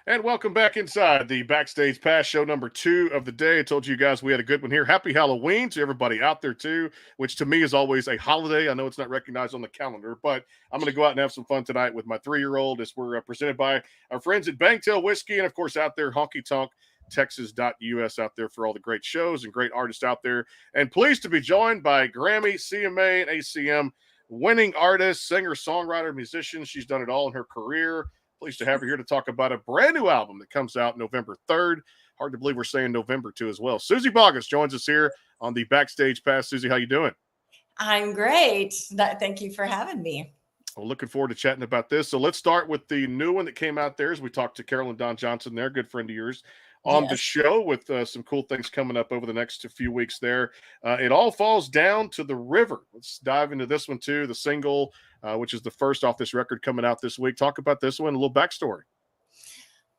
And welcome back inside the Backstage Pass show number 2 of the day. I told you guys we had a good one here. Happy Halloween to everybody out there, too, which to me is always a holiday. I know it's not recognized on the calendar, but I'm going to go out and have some fun tonight with my 3-year-old as we're presented by our friends at Bangtail Whiskey. And, of course, out there, Honky Tonk. Texas.us out there for all the great shows and great artists out there. And pleased to be joined by Grammy, CMA, and ACM winning artist, singer, songwriter, musician. She's done it all in her career. Pleased to have her here to talk about a brand new album that comes out November 3rd. Hard to believe we're saying November too as well. Suzy Bogguss joins us here on the Backstage Pass. Suzy, how you doing? I'm great. Thank you for having me. Well, looking forward to chatting about this. So let's start with the new one that came out there as we talked to Carolyn Don Johnson there, good friend of yours, on the Yes. show with some cool things coming up over the next few weeks there. It all falls down to the river. Let's dive into this one too, the single, which is the first off this record coming out this week. Talk about this one, a little backstory.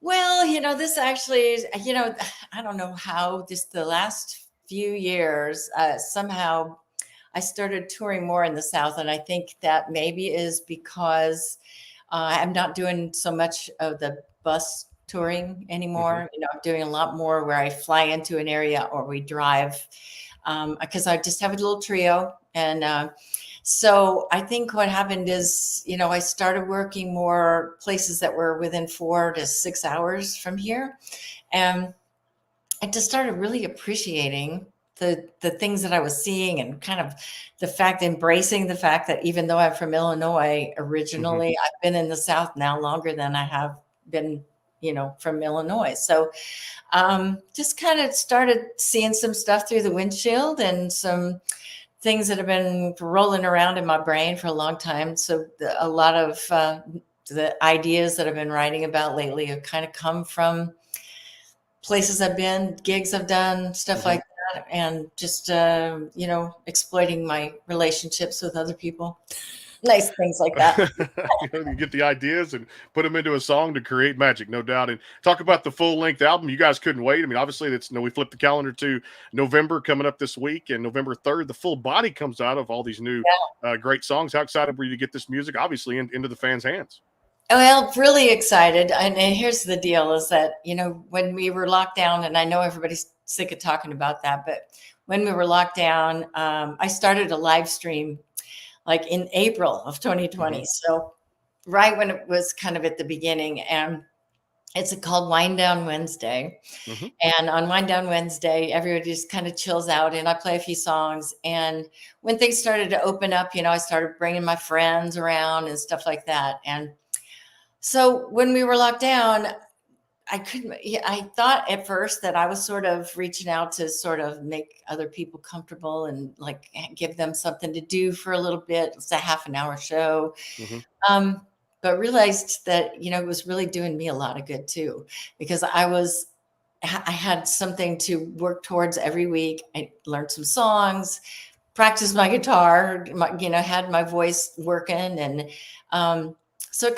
Well, this actually is, I don't know how just the last few years, somehow I started touring more in the South. And I think that maybe is because I'm not doing so much of the bus touring Mm-hmm. anymore. I'm doing a lot more where I fly into an area or we drive because I just have a little trio. And so I think what happened is, I started working more places that were within 4 to 6 hours from here. And I just started really appreciating the things that I was seeing and kind of embracing the fact that even though I'm from Illinois Mm-hmm. originally, I've been in the South now longer than I have been, from Illinois. So just kind of started seeing some stuff through the windshield and some things that have been rolling around in my brain for a long time. So a lot of the ideas that I've been writing about lately have kind of come from places I've been, gigs I've done, stuff Mm-hmm. like that, and just exploiting my relationships with other people. Nice things like that. You get the ideas and put them into a song to create magic, no doubt. And talk about the full length album. You guys couldn't wait. I mean, obviously, we flipped the calendar to November coming up this week, and November 3rd, the full body comes out of all these new great songs. How excited were you to get this music, obviously, into the fans' hands? Well, really excited. And here's the deal is that, when we were locked down, and I know everybody's sick of talking about that, but when we were locked down, I started a live stream like in April of 2020. Mm-hmm. So right when it was kind of at the beginning, and it's called Wind Down Wednesday. Mm-hmm. And on Wind Down Wednesday, everybody just kind of chills out and I play a few songs. And when things started to open up, I started bringing my friends around and stuff like that. And so when we were locked down, I couldn't, I thought at first that I was sort of reaching out to sort of make other people comfortable and like give them something to do for a little bit. It's a half an hour show. Mm-hmm. But realized that, it was really doing me a lot of good too, because I had something to work towards every week. I learned some songs, practiced my guitar, had my voice working. And so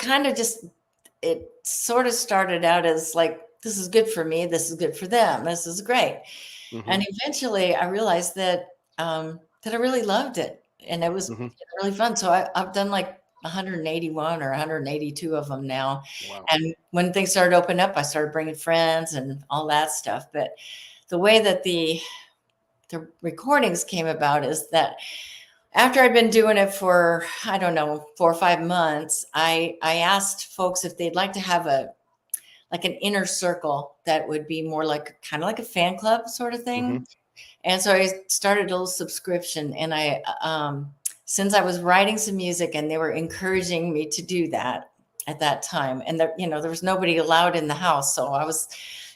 it sort of started out as like, this is good for me. This is good for them. This is great. Mm-hmm. And eventually I realized that, that I really loved it and it was Mm-hmm. really fun. So I've done like 181 or 182 of them now. Wow. And when things started to open up, I started bringing friends and all that stuff. But the way that the recordings came about is that after I'd been doing it for, I don't know, 4 or 5 months, I asked folks if they'd like to have like an inner circle that would be more like kind of like a fan club sort of Mm-hmm. thing. And so I started a little subscription and since I was writing some music and they were encouraging me to do that at that time. And there was nobody allowed in the house. So I was,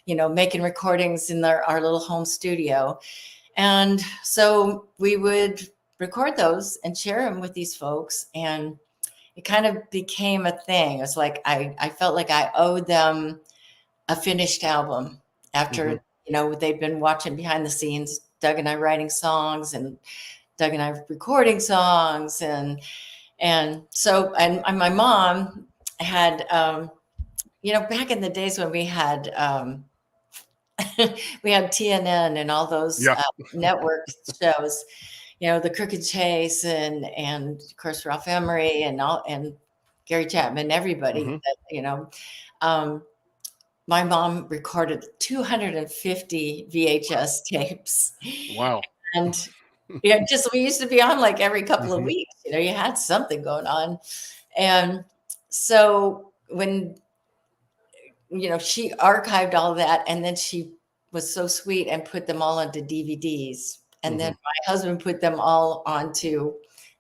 making recordings in our little home studio. And so we would record those and share them with these folks. And it kind of became a thing. It's like I felt like I owed them a finished album Mm-hmm. after, they'd been watching behind the scenes, Doug and I writing songs and Doug and I recording songs. And so, and my mom had, back in the days when we had, we had TNN and all those Yeah. network shows, the Crooked Chase and of course Ralph Emery and Gary Chapman, everybody Mm-hmm. that, um, my mom recorded 250 VHS tapes. Wow. And yeah, just we used to be on like every couple of Mhm. weeks, you had something going on. And so when, she archived all that, and then she was so sweet and put them all onto DVDs. And then Mhm. my husband put them all onto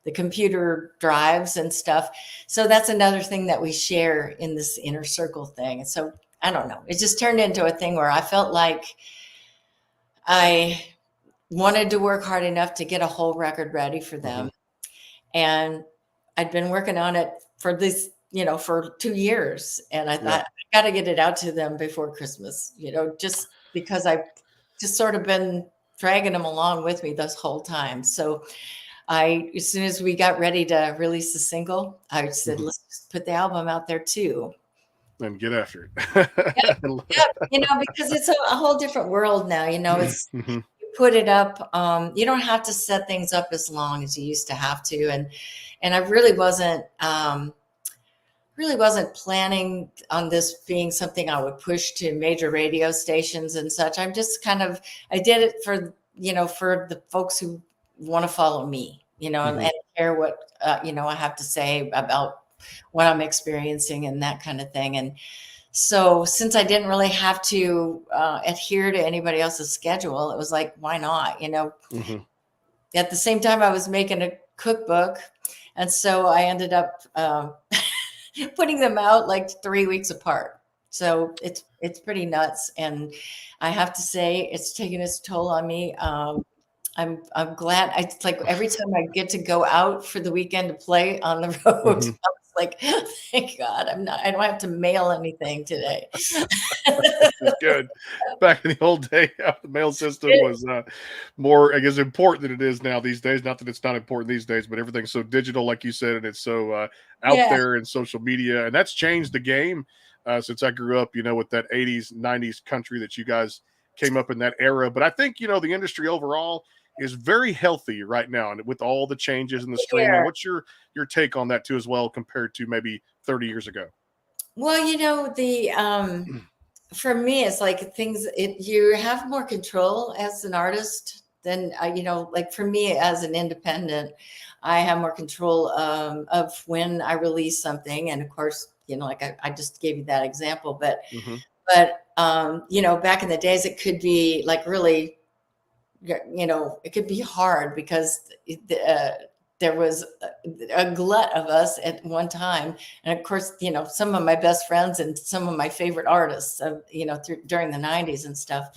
the computer drives and stuff. So that's another thing that we share in this inner circle thing. And so I don't know. It just turned into a thing where I felt like I wanted to work hard enough to get a whole record ready for them. Mhm. And I'd been working on it for this, for 2 years. And I Yeah. thought, I got to get it out to them before Christmas, just because I've just sort of been dragging them along with me this whole time. So as soon as we got ready to release the single, I said, Mhm. let's just put the album out there too. And get after Yeah, it. because it's a whole different world now. It's Mhm. you put it up. You don't have to set things up as long as you used to have to, and I really wasn't planning on this being something I would push to major radio stations and such. I'm just I did it for the folks who want to follow me, Mhm. and care what, I have to say about what I'm experiencing and that kind of thing. And so since I didn't really have to adhere to anybody else's schedule, it was like, why not? Mhm. At the same time, I was making a cookbook. And so I ended up putting them out like 3 weeks apart. So it's pretty nuts. And I have to say, it's taken its toll on me. I'm glad. It's like every time I get to go out for the weekend to play on the road, Mhm. I was like, thank God I don't have to mail anything today. It's good. Back in the old day, the mail system was more, I guess, important than it is now these days. Not that it's not important these days, but everything's so digital, like you said, and it's so out Yeah, there in social media, and that's changed the game since I grew up. With that '80s, '90s country that you guys came up in that era. But I think the industry overall is very healthy right now, and with all the changes in the streaming. here. What's your take on that too, as well, compared to maybe 30 years ago? Well, the for me, it's like you have more control as an artist than like for me as an independent, I have more control of when I release something. And of course, like I just gave you that example, Hmm. back in the days, it could be like really, it could be hard because there was a glut of us at one time. And of course, some of my best friends and some of my favorite artists, during the 90s and stuff.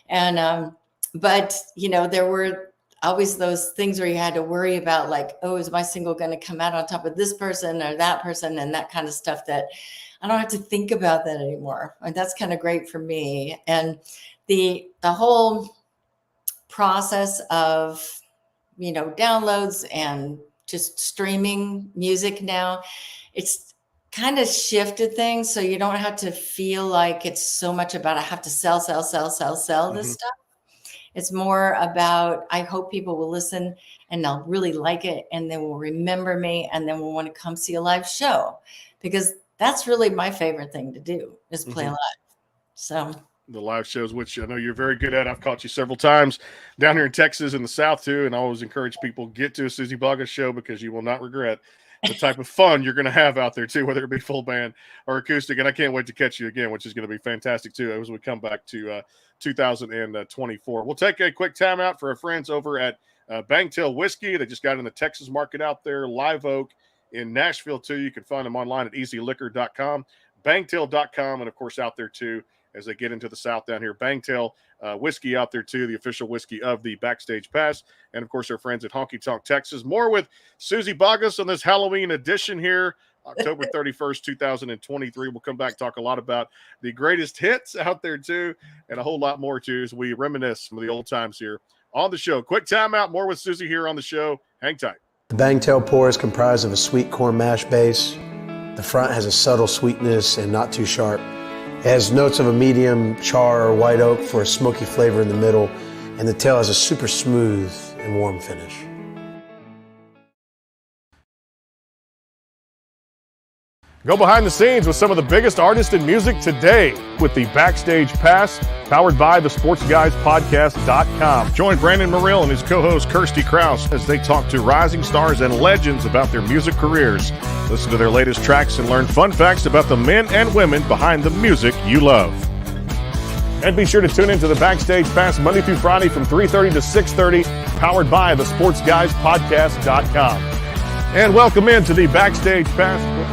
And, but, there were always those things where you had to worry about like, oh, is my single going to come out on top of this person or that person and that kind of stuff, that I don't have to think about that anymore. And that's kind of great for me. And the whole process of downloads and just streaming music now, it's kind of shifted things, so you don't have to feel like it's so much about I have to sell this Hmm. stuff. It's more about, I hope people will listen and they'll really like it, and they will remember me, and then will want to come see a live show, because that's really my favorite thing to do, is play Hmm. live. So The live shows, which I know you're very good at. I've caught you several times down here in Texas in the South too, and I always encourage people, get to a Suzy Bogguss show, because you will not regret the type of fun you're going to have out there too, whether it be full band or acoustic. And I can't wait to catch you again, which is going to be fantastic too, as we come back to 2024. We'll take a quick timeout for our friends over at Bangtail Whiskey. They just got in the Texas market out there, Live Oak in Nashville too. You can find them online at easyliquor.com, bangtail.com, and of course out there too as they get into the South down here. Bangtail Whiskey out there too, the official whiskey of the Backstage Pass. And of course, our friends at Honky Tonk Texas. More with Suzy Bogguss on this Halloween edition here, October 31st, 2023. We'll come back, talk a lot about the greatest hits out there too, and a whole lot more too, as we reminisce some of the old times here on the show. Quick timeout, more with Suzy here on the show. Hang tight. The Bangtail pour is comprised of a sweet corn mash base. The front has a subtle sweetness and not too sharp. It has notes of a medium char or white oak for a smoky flavor in the middle, and the tail has a super smooth and warm finish. Go behind the scenes with some of the biggest artists in music today with the Backstage Pass, powered by the SportsGuysPodcast.com. Join Brandon Morrill and his co-host Kirsty Krause as they talk to rising stars and legends about their music careers. Listen to their latest tracks and learn fun facts about the men and women behind the music you love. And be sure to tune into the Backstage Pass Monday through Friday from 3:30 to 6:30, powered by the SportsGuysPodcast.com. And welcome into the Backstage Pass.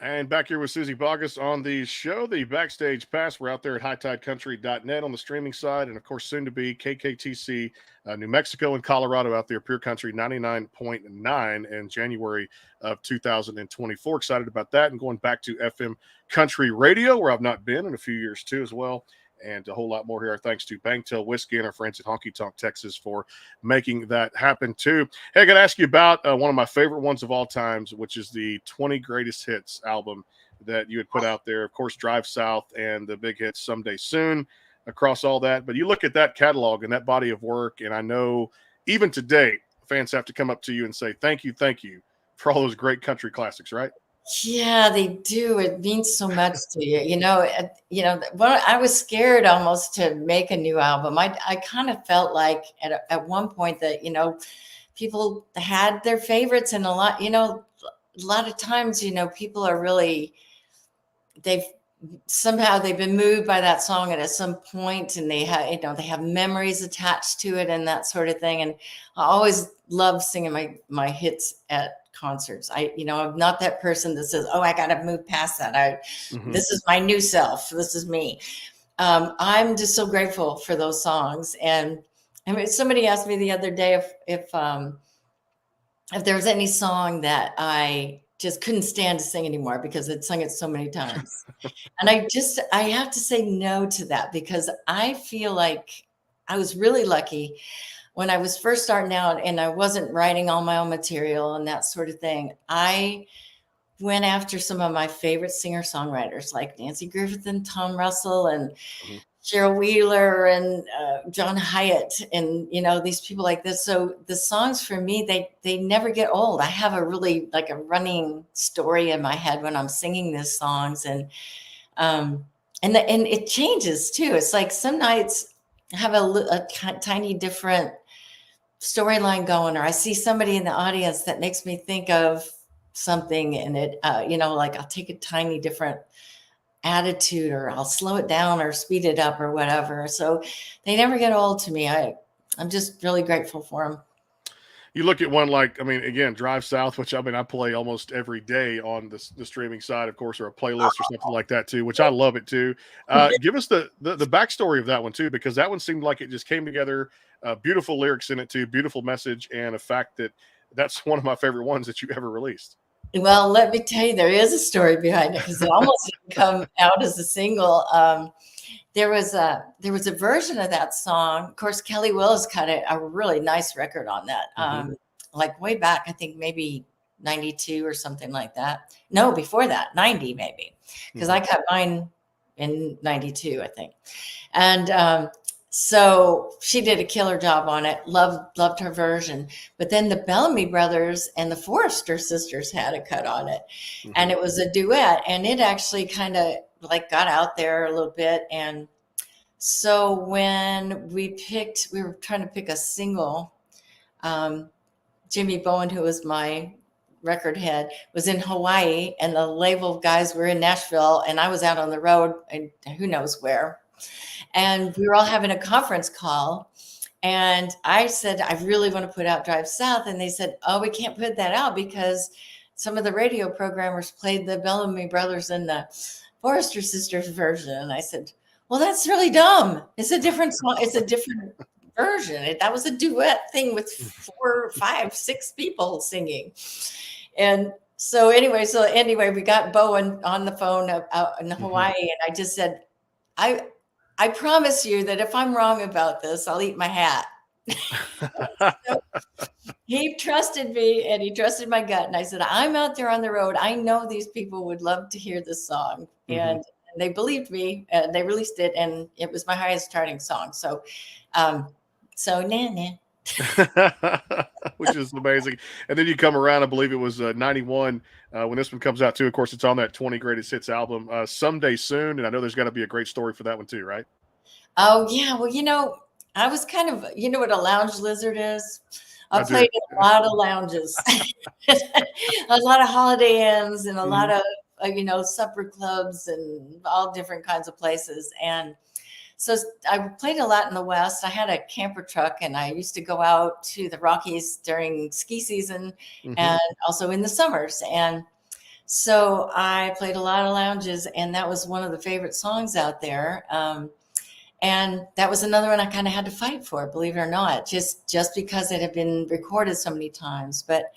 And back here with Suzy Bogguss on the show, the Backstage Pass. We're out there at hightidecountry.net on the streaming side, and of course, soon to be KKTC, New Mexico and Colorado out there, Pure Country 99.9 in January of 2024. Excited about that, and going back to FM Country Radio, where I've not been in a few years too as well. And a whole lot more here. Thanks to Bangtail Whiskey and our friends at Honky Tonk Texas for making that happen too. Hey, I got to ask you about one of my favorite ones of all times, which is the 20 Greatest Hits album that you had put out there. Of course, Drive South and the big hits Someday Soon across all that. But you look at that catalog and that body of work, and I know even today, fans have to come up to you and say, thank you for all those great country classics, right? Yeah, they do. It means so much to you. Well, I was scared almost to make a new album. I kind of felt like at one point that, people had their favorites, and a lot of times, people are really, they've been moved by that song at some point, and they have memories attached to it and that sort of thing. And I always love singing my hits at concerts. I'm not that person that says, oh, I got to move past that. This is my new self. This is me. I'm just so grateful for those songs. And I mean, somebody asked me the other day if there was any song that I just couldn't stand to sing anymore because I'd sung it so many times. And I have to say no to that, because I feel like I was really lucky when I was first starting out and I wasn't writing all my own material and that sort of thing. I went after some of my favorite singer-songwriters like Nancy Griffith and Tom Russell and Cheryl Wheeler and John Hyatt and, these people like this. So the songs for me, they never get old. I have a really like a running story in my head when I'm singing these songs, and it changes too. It's like some nights I have a tiny different storyline going, or I see somebody in the audience that makes me think of something, and it, like I'll take a tiny different attitude, or I'll slow it down or speed it up or whatever. So they never get old to me. I'm just really grateful for them. You look at one like, again, Drive South, which I play almost every day on the streaming side, of course, or a playlist or something like that too, which I love it too. Give us the backstory of that one too, because that one seemed like it just came together. Beautiful lyrics in it too, beautiful message, and a fact that that's one of my favorite ones that you ever released. Well, let me tell you, there is a story behind it, because it almost didn't come out as a single. There was a version of that song. Of course, Kelly Willis cut a really nice record on that. Like way back, I think maybe 92 or something like that. No, before that, 90 maybe, because I cut mine in 92, I think. And so she did a killer job on it. Loved her version. But then the Bellamy Brothers and the Forrester sisters had a cut on it. And it was a duet. And it actually kind of like got out there a little bit. And so when we were trying to pick a single, Jimmy Bowen, who was my record head, was in Hawaii, and the label guys were in Nashville, and I was out on the road and who knows where. And we were all having a conference call, and I said, I really want to put out Drive South. And they said, oh, we can't put that out because some of the radio programmers played the Bellamy Brothers and the Forrester sisters version. And I said, well, that's really dumb. It's a different song. It's a different version. That was a duet thing with 4, 5, 6 people singing. And so anyway, we got Bowen on the phone out in Hawaii, and I just said, I promise you that if I'm wrong about this, I'll eat my hat. So he trusted me, and he trusted my gut. And I said, I'm out there on the road. I know these people would love to hear this song. And they believed me, and they released it, and it was my highest charting song. So, nah. which is amazing. And then you come around, I believe it was 91 when this one comes out too. Of course, it's on that 20 Greatest Hits album, Someday Soon. And I know there's got to be a great story for that one too, right? Oh yeah, well, I was kind of, you know what a lounge lizard is? I I do. played in a lot of lounges, a lot of Holiday Inns, and a lot Mhm. of supper clubs and all different kinds of places. And so I played a lot in the West. I had a camper truck, and I used to go out to the Rockies during ski season Mhm. and also in the summers. And so I played a lot of lounges, and that was one of the favorite songs out there. And that was another one I kind of had to fight for, believe it or not, just because it had been recorded so many times. But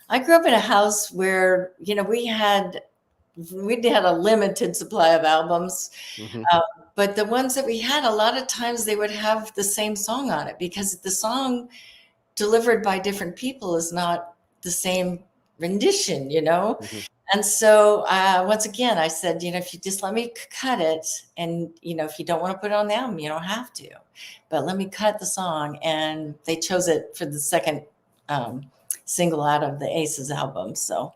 I grew up in a house where, we had a limited supply of albums. Mhm. Um, but the ones that we had, a lot of times they would have the same song on it because the song delivered by different people is not the same rendition, Mhm. And so once again, I said, if you just let me cut it, and if you don't want to put it on the album, you don't have to, but let me cut the song. And they chose it for the second um, single out of the Aces album. So,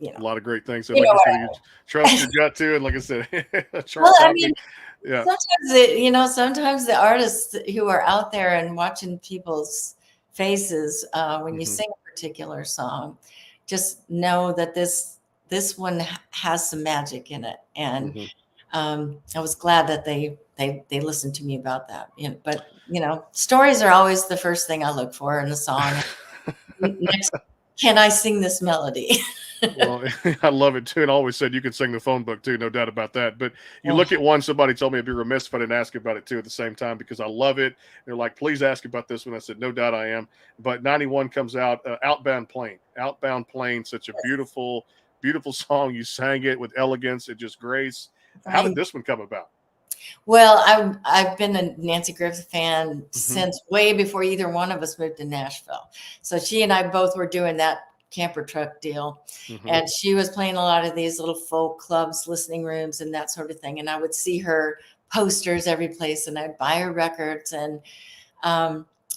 A lot of great things. And you like know you what? said, you trust your gut too. And like I said, Well, chart I mean, topping. Yeah. sometimes the artists who are out there and watching people's faces when you Mhm. sing a particular song, just know that this one has some magic in it. And Mhm. I was glad that they listened to me about that. But stories are always the first thing I look for in a song. Next, can I sing this melody? Well, I love it too, and I always said you could sing the phone book too, no doubt about that. But you Oh, look at one, somebody told me I'd be remiss if I didn't ask about it too at the same time because I love it. They're like, please ask about this one. I said, no doubt I am. But 91 comes out, Outbound Plane, such a beautiful, beautiful song. You sang it with elegance and just grace. How did thank this one come about? Well, I've been a Nancy Griffith fan Hmm. since way before either one of us moved to Nashville. So she and I both were doing that camper truck deal, Hmm. and she was playing a lot of these little folk clubs, listening rooms, and that sort of thing. And I would see her posters every place, and I'd buy her records, and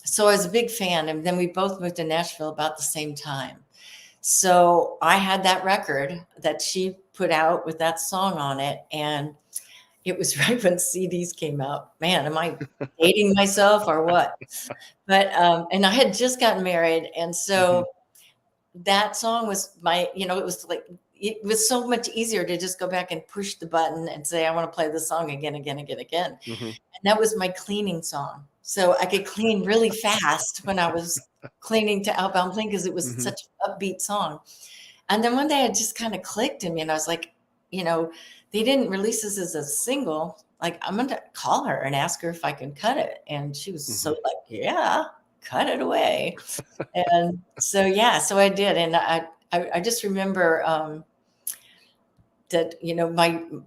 so I was a big fan. And then we both moved to Nashville about the same time. So I had that record that she put out with that song on it, and it was right when CDs came out. Man, am I dating myself or what? But and I had just gotten married, and Hmm. so that song was it was like it was so much easier to just go back and push the button and say, I want to play this song again, again, again, again. Hmm. And that was my cleaning song. So I could clean really fast when I was cleaning to Outbound Plane because it was Hmm. such an upbeat song. And then one day it just kind of clicked in me, and I was like, you know, they didn't release this as a single. Like, I'm going to call her and ask her if I can cut it. And she was so Hmm. like, yeah, cut it away. And so, yeah, so I did. And I just remember that,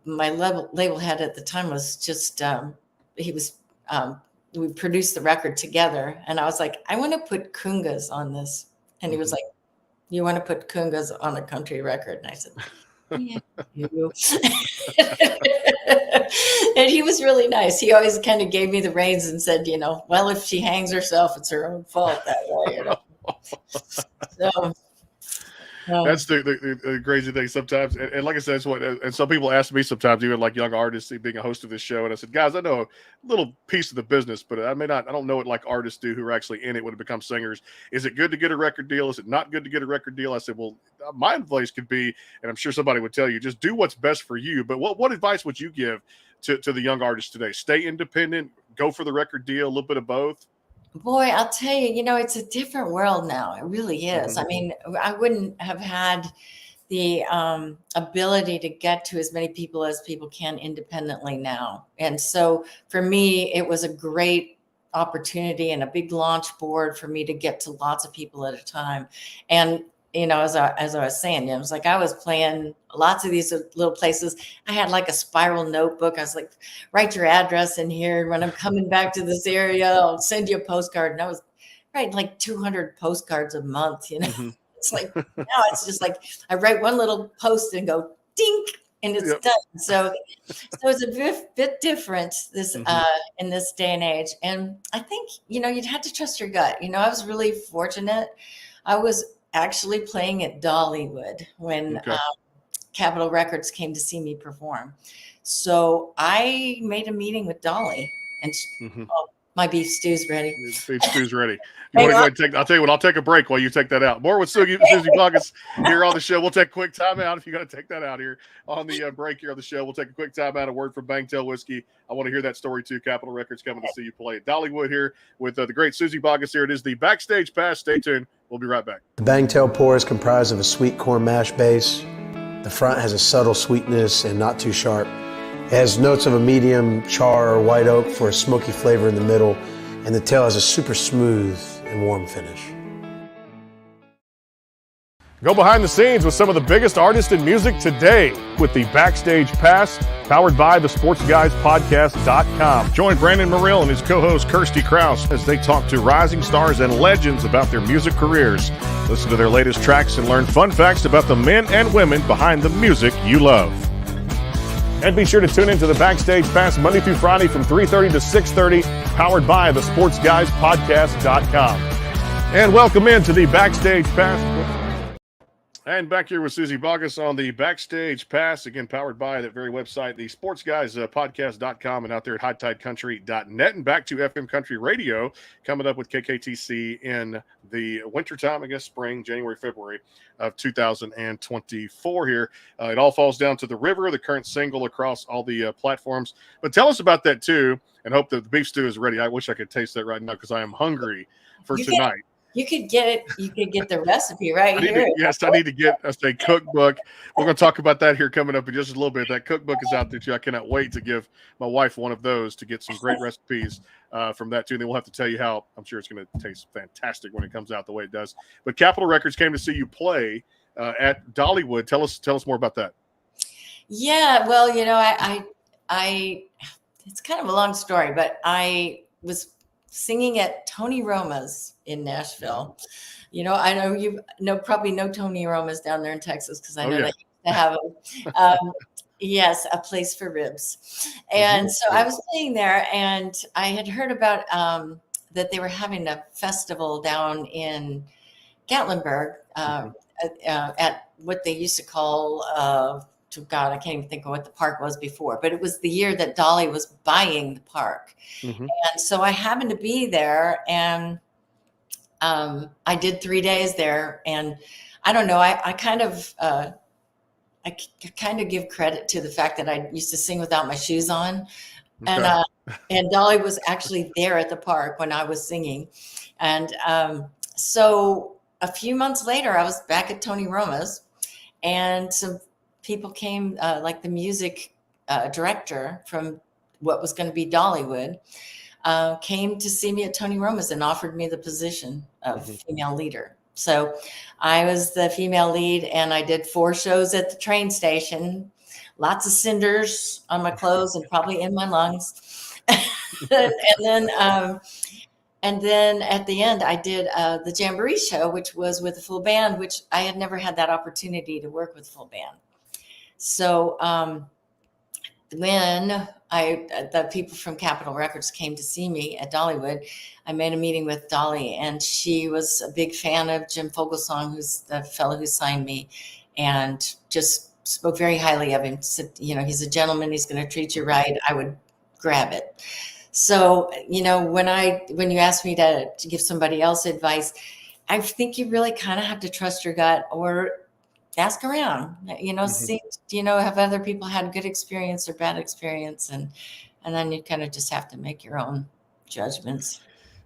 my label head at the time was just, he was, we produced the record together. And I was like, I want to put Kungas on this. And he was Hmm. like, you want to put Kungas on a country record? And I said, yeah, you. And he was really nice. He always kind of gave me the reins and said, well, if she hangs herself, it's her own fault that way. So, That's um, the crazy thing sometimes. And like I said, that's what, and some people ask me sometimes, even like young artists, being a host of this show. And I said, guys, I know a little piece of the business, but I don't know it like artists do who are actually in it when it becomes singers. Is it good to get a record deal? Is it not good to get a record deal? I said, well, my advice could be, and I'm sure somebody would tell you, just do what's best for you. But what advice would you give to the young artists today? Stay independent, go for the record deal, a little bit of both. boy, I'll tell you, it's a different world now. It really is. Hmm. I mean, I wouldn't have had the ability to get to as many people as people can independently now. And so for me, it was a great opportunity and a big launch board for me to get to lots of people at a time. And, as I was saying, it was like I was playing lots of these little places. I had like a spiral notebook. I was like, write your address in here. When I'm coming back to this area, I'll send you a postcard. And I was writing like 200 postcards a month. Hmm. It's like now it's just like I write one little post and go dink, and it's Yep. done. So it's a bit different this in this day and age. And I think, you'd have to trust your gut. I was really fortunate. I was actually playing at Dollywood when Okay. Capitol Records came to see me perform. So I made a meeting with Dolly, and oh, my beef stew's ready. Beef stew's ready. You Hang want to go on. ahead and take? I'll tell you what. I'll take a break while you take that out. More with Suzy Bogguss here on the show. We'll take a quick time out if you got to take that out here on the break here on the show. We'll take a quick time out. A word from Bangtail Whiskey. I want to hear that story too. Capitol Records coming to see you play at Dollywood here with the great Suzy Bogguss. Here it is, the Backstage Pass. Stay tuned. We'll be right back. The Bangtail pour is comprised of a sweet corn mash base. The front has a subtle sweetness and not too sharp. It has notes of a medium char or white oak for a smoky flavor in the middle, and the tail has a super smooth and warm finish. Go behind the scenes with some of the biggest artists in music today with the Backstage Pass, powered by the SportsGuysPodcast.com. Join Brandon Morrill and his co-host Kirsty Krause as they talk to rising stars and legends about their music careers. Listen to their latest tracks and learn fun facts about the men and women behind the music you love. And be sure to tune into the Backstage Pass Monday through Friday from 3:30 to 6:30, powered by the SportsGuysPodcast.com. And welcome into the Backstage Pass. And back here with Suzy Bogguss on the Backstage Pass, again, powered by that very website, the SportsGuysPodcast.com, and out there at HighTideCountry.net. And back to FM Country Radio, coming up with KKTC in the wintertime, I guess, spring, January, February of 2024 here. It all falls down to the river, the current single across all the platforms. But tell us about that, too, and hope that the beef stew is ready. I wish I could taste that right now because I am hungry for tonight. You could get it. You could get the recipe right here. I need to get a cookbook. We're going to talk about that here coming up in just a little bit. That cookbook is out there too. I cannot wait to give my wife one of those to get some great recipes from that too. And then we'll have to tell you how. I'm sure it's going to taste fantastic when it comes out the way it does. But Capitol Records came to see you play at Dollywood. Tell us more about that. Yeah, well, I it's kind of a long story, but I was singing at Tony Roma's in Nashville. I know you probably know Tony Roma's down there in Texas because I know that you used to have them. Yes, a place for ribs. And so I was playing there, and I had heard about that they were having a festival down in Gatlinburg at what they used to call God, I can't even think of what the park was before, but it was the year that Dolly was buying the park. And so I happened to be there, and I did 3 days there. And I don't know, I kind of give credit to the fact that I used to sing without my shoes on. And Dolly was actually there at the park when I was singing. And so a few months later, I was back at Tony Roma's, and some people came, like the music director from what was going to be Dollywood, came to see me at Tony Roma's and offered me the position of female leader. So I was the female lead, and I did 4 shows at the train station, lots of cinders on my clothes and probably in my lungs. And then at the end, I did the Jamboree show, which was with a full band, which I had never had that opportunity to work with full band. So when the people from Capitol Records came to see me at Dollywood, I made a meeting with Dolly, and she was a big fan of Jim Fogelsong, who's the fellow who signed me, and just spoke very highly of him. Said, he's a gentleman. He's going to treat you right. I would grab it. So, when you asked me to give somebody else advice, I think you really kind of have to trust your gut or ask around, see, have other people had good experience or bad experience? And then you kind of just have to make your own judgments.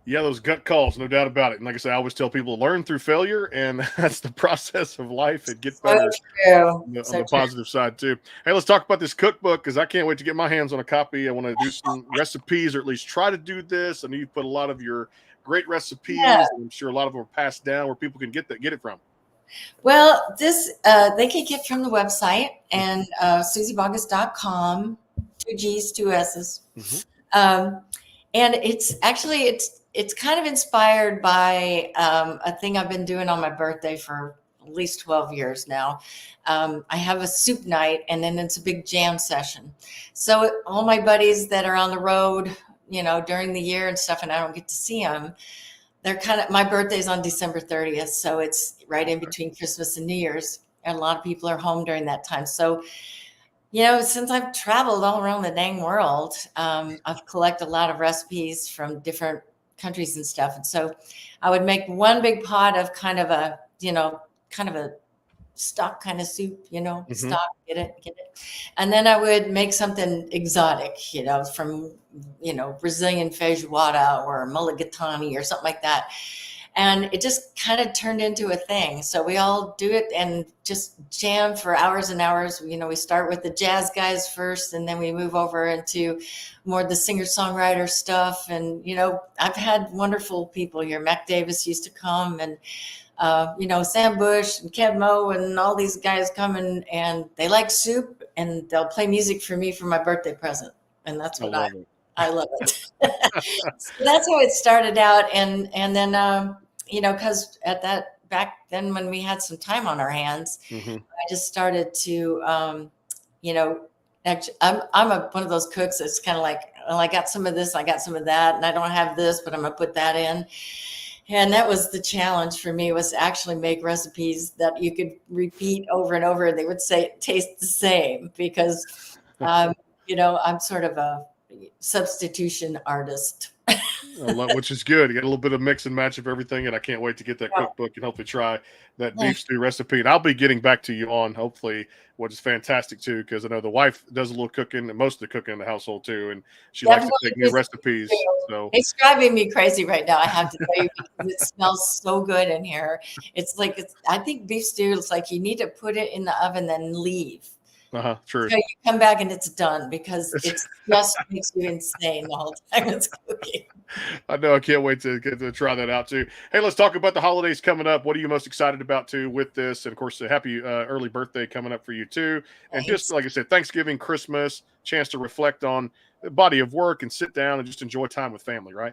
Yeah, those gut calls, no doubt about it. And like I say, I always tell people to learn through failure, and that's the process of life. It gets better on the positive side too. Hey, let's talk about this cookbook, because I can't wait to get my hands on a copy. I want to do some recipes, or at least try to do this. I know you put a lot of your great recipes, and I'm sure a lot of them are passed down where people can get it from. Well, this they can get from the website, and SuzyBogguss.com, 2 G's, 2 S's. And it's kind of inspired by a thing I've been doing on my birthday for the at least 12 years now. I have a soup night, and then it's a big jam session. So all my buddies that are on the road, during the year and stuff, and I don't get to see them, they're my birthday's on December 30th. So it's right in between Christmas and New Year's. And a lot of people are home during that time. So, since I've traveled all around the dang world, I've collected a lot of recipes from different countries and stuff. And so I would make one big pot of kind of a stock kind of soup, stock, get it. And then I would make something exotic, from, Brazilian feijoada or mulligatawny or something like that. And it just kind of turned into a thing. So we all do it and just jam for hours and hours. We start with the jazz guys first, and then we move over into more the singer-songwriter stuff. And, I've had wonderful people here. Mac Davis used to come, and, Sam Bush and Kev Mo and all these guys come in, and they like soup, and they'll play music for me for my birthday present. And that's what I love it. So that's how it started out. And then, because back then when we had some time on our hands, I just started to, actually, I'm one of those cooks that's kind of like, well, I got some of this, I got some of that, and I don't have this, but I'm going to put that in. And that was the challenge for me, was to actually make recipes that you could repeat over and over. They would say it tastes the same, because, I'm sort of a substitution artist. Which is good. You got a little bit of mix and match of everything, and I can't wait to get that cookbook and hopefully try that beef stew recipe. And I'll be getting back to you on, hopefully, what is fantastic too, because I know the wife does a little cooking, and most of the cooking in the household too, and she likes to take new recipes. So it's driving me crazy right now, I have to tell you, because it smells so good in here. I think beef stew is like you need to put it in the oven, then leave. True. So you come back and it's done, because it just makes you insane the whole time it's cooking. I know. I can't wait to get to try that out too. Hey, let's talk about the holidays coming up. What are you most excited about too with this? And of course, a happy early birthday coming up for you too. And just like I said, Thanksgiving, Christmas, chance to reflect on the body of work and sit down and just enjoy time with family, right?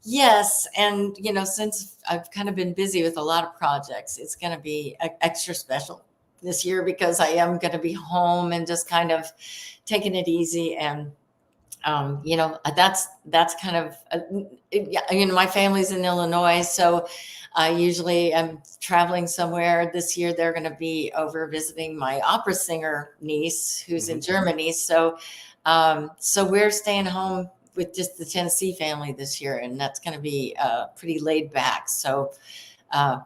Yes. And, since I've kind of been busy with a lot of projects, it's going to be extra special this year, because I am going to be home and just kind of taking it easy. And, that's kind of, my family's in Illinois. So I usually am traveling somewhere. This year, they're going to be over visiting my opera singer niece, who's in Germany. So we're staying home with just the Tennessee family this year, and that's going to be pretty laid back. So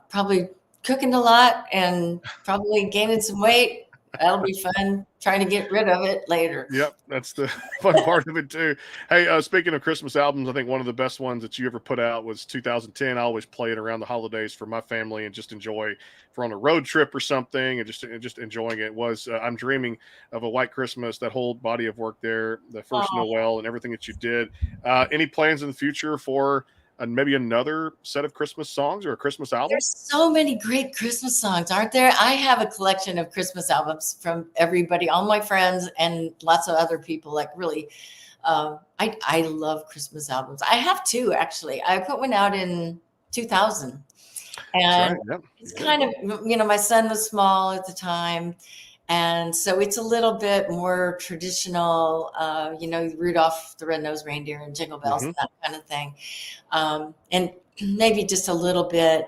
probably cooking a lot and probably gaining some weight. That'll be fun, trying to get rid of it later. Yep, that's the fun part of it too. Hey, speaking of Christmas albums, I think one of the best ones that you ever put out was 2010. I always play it around the holidays for my family and just enjoy, if we're on a road trip or something, and just enjoying it. Was I'm Dreaming of a White Christmas, that whole body of work there, the first Noel and everything that you did. Any plans in the future for maybe another set of Christmas songs or a Christmas album? There's so many great Christmas songs, aren't there? I have a collection of Christmas albums from everybody, all my friends, and lots of other people. Like, really, I love Christmas albums. I have two, actually. I put one out in 2000, and it's kind of, my son was small at the time. And so it's a little bit more traditional, Rudolph the Red-Nosed Reindeer and Jingle Bells and that kind of thing. And maybe just a little bit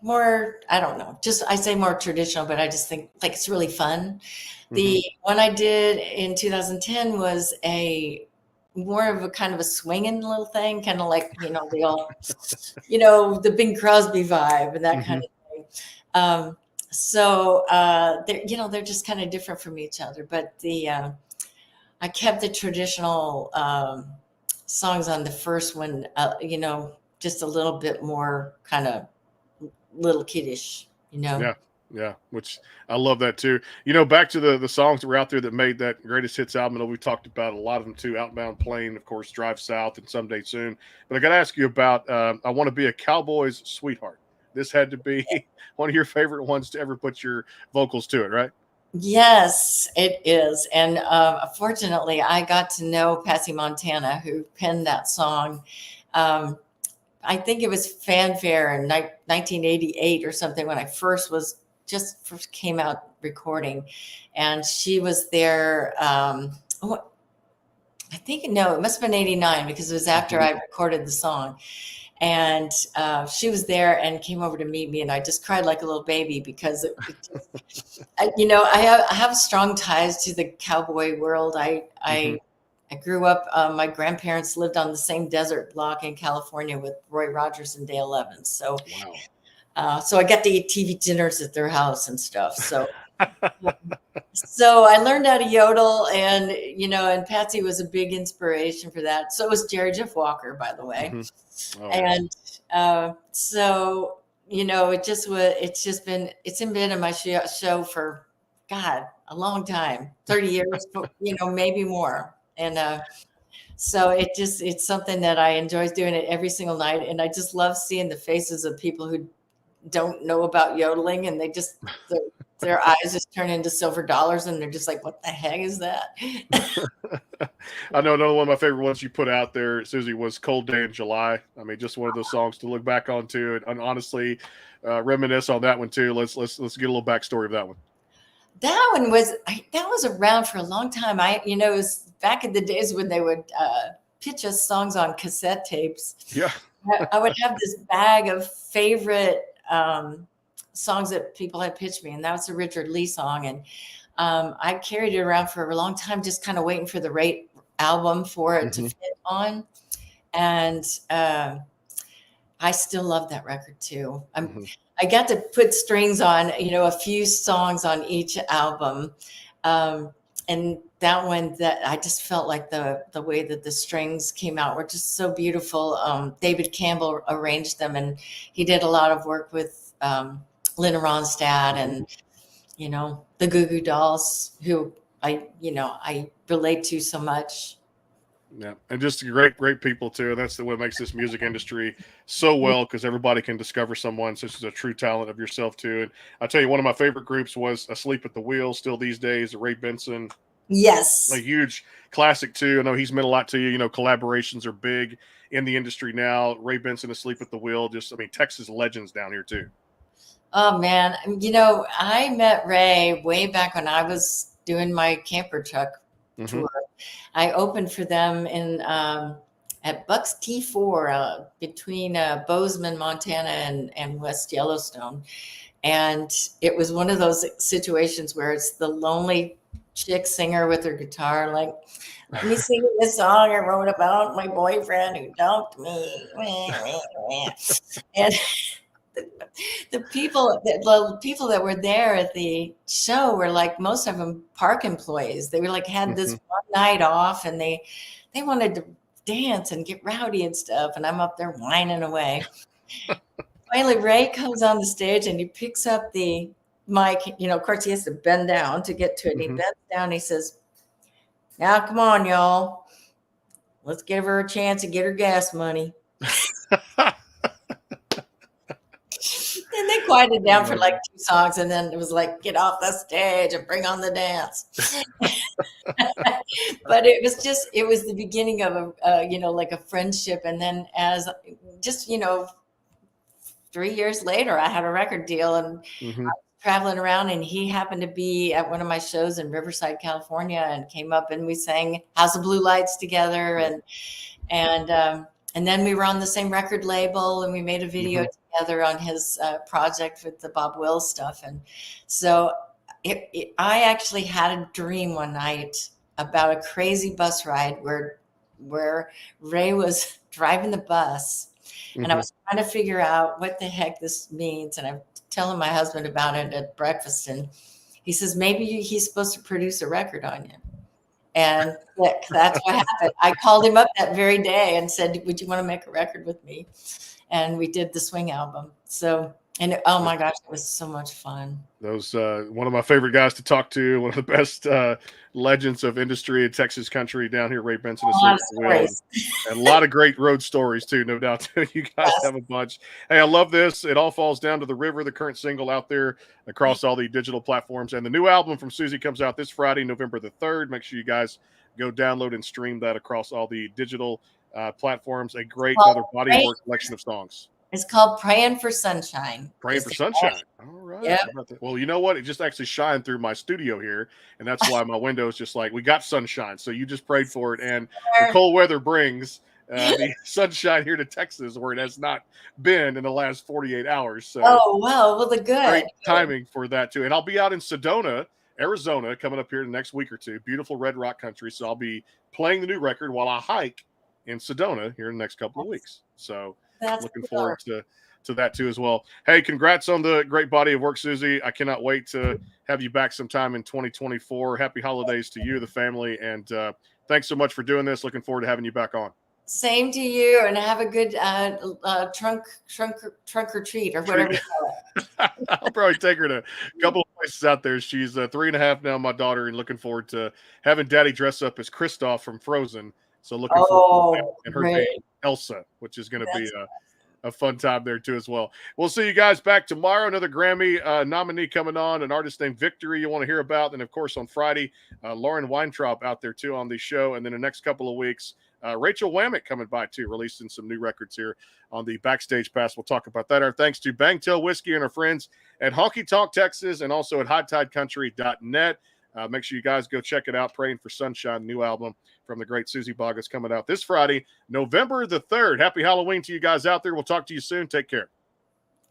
more, I don't know, I say more traditional, but I just think like it's really fun. The one I did in 2010 was more of a kind of a swinging little thing, kind of like, the all, the Bing Crosby vibe and that kind of thing. So they're just kind of different from each other, but I kept the traditional songs on the first one, just a little bit more kind of little kiddish, Yeah, which I love that too. Back to the songs that were out there that made that greatest hits album. I know we talked about a lot of them too. Outbound Plane, of course, Drive South, and Someday Soon. But I got to ask you about I Want to Be a Cowboy's Sweetheart. This had to be one of your favorite ones to ever put your vocals to it, right? Yes, it is. And fortunately, I got to know Patsy Montana, who penned that song, I think it was Fanfare in 1988 or something when I first came out recording, and she was there. Oh, I think no, it must have been 89 because it was after I recorded the song. And she was there and came over to meet me, and I just cried like a little baby because I have strong ties to the cowboy world. I grew up. My grandparents lived on the same desert block in California with Roy Rogers and Dale Evans. So, Wow. so I got to eat TV dinners at their house and stuff. So. So I learned how to yodel, and and Patsy was a big inspiration for that. So was Jerry Jeff Walker, by the way. Oh, And so it's been in my show for God a long time, 30 years, maybe more. And so it's something that I enjoy doing it every single night, and I just love seeing the faces of people who don't know about yodeling, and their eyes just turn into silver dollars, and they're just like, what the heck is that? I know another one of my favorite ones you put out there, Suzy, was Cold Day in July. I mean, just one of those songs to look back on too, and honestly reminisce on that one too. Let's get a little backstory of that one. That one was around for a long time. It was back in the days when they would pitch us songs on cassette tapes. Yeah. I would have this bag of favorite songs that people had pitched me, and that was a Richard Lee song. And I carried it around for a long time, just kind of waiting for the right album for it to fit on. And I still love that record too. I got to put strings on, a few songs on each album. And that one, that I just felt like the way that the strings came out were just so beautiful. David Campbell arranged them, and he did a lot of work with Linda Ronstadt and, the Goo Goo Dolls, who I relate to so much. Yeah, and just great people too. And that's what makes this music industry so well, because everybody can discover someone such as a true talent of yourself too. And I tell you, one of my favorite groups was Asleep at the Wheel. Still these days, Ray Benson. Yes, a huge classic too. I know he's meant a lot to you. Collaborations are big in the industry now. Ray Benson, Asleep at the Wheel. Texas legends down here too. Oh man, I met Ray way back when I was doing my camper truck tour. I opened for them in at Bucks T4 between Bozeman, Montana, and West Yellowstone, and it was one of those situations where it's the lonely chick singer with her guitar, like, let me sing this song I wrote about my boyfriend who dumped me, and the people that were there at the show were like, most of them park employees. They were like, had this one night off, and they wanted to dance and get rowdy and stuff. And I'm up there whining away. Finally, Ray comes on the stage and he picks up the mic. Of course, he has to bend down to get to it. He bends down. And he says, "Now, come on, y'all. Let's give her a chance to get her gas money." And they quieted down for like 2 songs, and then it was like, "Get off the stage and bring on the dance." But it was the beginning of like a friendship. And then as just 3 years later, I had a record deal, and I was traveling around, and he happened to be at one of my shows in Riverside, California, and came up, and we sang House of Blue Lights together, and then we were on the same record label, and we made a video together on his project with the Bob Wills stuff. And so I actually had a dream one night about a crazy bus ride where Ray was driving the bus, and I was trying to figure out what the heck this means. And I'm telling my husband about it at breakfast, and he says, maybe he's supposed to produce a record on you. And that's what happened. I called him up that very day and said, "Would you want to make a record with me?" And we did the Swing album. So, and oh my gosh, it was so much fun. Those one of my favorite guys to talk to, one of the best legends of industry in Texas country down here, Ray Benson. And a lot of great road stories too, no doubt. You guys have a bunch. Hey, I love this. It All Falls Down to the River, the current single out there across all the digital platforms. And the new album from Suzy comes out this Friday, November the 3rd. Make sure you guys go download and stream that across all the digital platforms. A great Well, another body of work collection of songs. It's called Praying for Sunshine. Praying for sunshine. All right. Yep. How about that? Well, you know what? It just actually shined through my studio here, and that's why my window is just like, we got sunshine. So you just prayed for it, and the cold weather brings the sunshine here to Texas, where it has not been in the last 48 hours. So oh, well, the good. great timing for that too. And I'll be out in Sedona, Arizona, coming up here in the next week or two. Beautiful Red Rock country. So I'll be playing the new record while I hike in Sedona here in the next couple of weeks. So That's looking cool. forward to that too as well. Hey, congrats on the great body of work, Suzy. I cannot wait to have you back sometime in 2024. Happy holidays to you, the family, and thanks so much for doing this. Looking forward to having you back on. Same to you, and have a good trunk or treat or whatever you call it. I'll probably take her to a couple of places out there. She's 3.5 now, my daughter, and looking forward to having Daddy dress up as Kristoff from Frozen. So looking forward to that. And her name Elsa, which is going to be a fun time there too as well. We'll see you guys back tomorrow. Another Grammy nominee coming on, an artist named Victory you want to hear about. And of course on Friday, Lauren Weintraub out there too on the show. And then the next couple of weeks, Rachel Wamick coming by too, releasing some new records here on the Backstage Pass. We'll talk about that. Our thanks to Bangtail Whiskey and our friends at Honky Tonk Texas and also at HighTideCountry.net. Make sure you guys go check it out. Praying for Sunshine, new album from the great Suzy Bogguss coming out this Friday, November the 3rd. Happy Halloween to you guys out there. We'll talk to you soon. Take care.